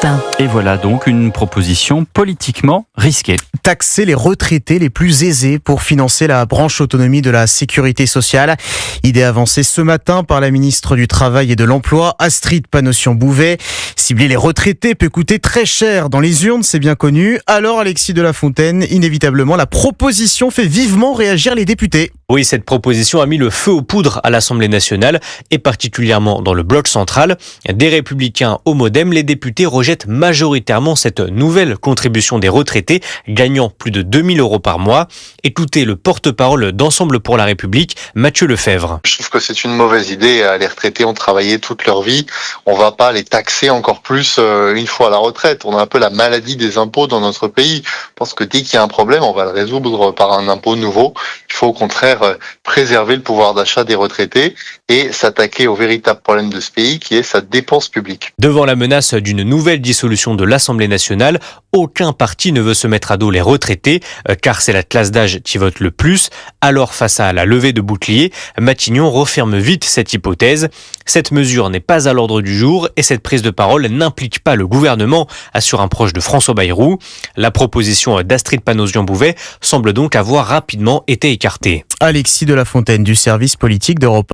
1. Et voilà donc une proposition politiquement risquée. Taxer les retraités les plus aisés pour financer la branche autonomie de la sécurité sociale. Idée avancée ce matin par la ministre du Travail et de l'Emploi, Astrid Panosyan-Bouvet. Cibler les retraités peut coûter très cher dans les urnes, c'est bien connu. Alors Alexis de La Fontaine, inévitablement, la proposition fait vivement réagir les députés. Oui, cette proposition a mis le feu aux poudres à l'Assemblée nationale et particulièrement dans le bloc central. Des Républicains au Modem, les députés rejettent majoritairement cette nouvelle contribution des retraités gagnant plus de 2 000 € par mois. Écoutez le porte-parole d'Ensemble pour la République, Mathieu Lefebvre. Je trouve que c'est une mauvaise idée. Les retraités ont travaillé toute leur vie. On va pas les taxer encore plus une fois à la retraite. On a un peu la maladie des impôts dans notre pays. Je pense que dès qu'il y a un problème, on va le résoudre par un impôt nouveau. Il faut au contraire préserver le pouvoir d'achat des retraités et s'attaquer au véritable problème de ce pays qui est sa dépense publique. Devant la menace d'une nouvelle dissolution de l'Assemblée nationale, aucun parti ne veut se mettre à dos les retraités car c'est la classe d'âge qui vote le plus. Alors face à la levée de bouclier, Matignon referme vite cette hypothèse. Cette mesure n'est pas à l'ordre du jour et cette prise de parole n'implique pas le gouvernement, assure un proche de François Bayrou. La proposition d'Astrid Panosyan-Bouvet semble donc avoir rapidement été écartée. Alexis de La Fontaine du service politique d'Europe 1.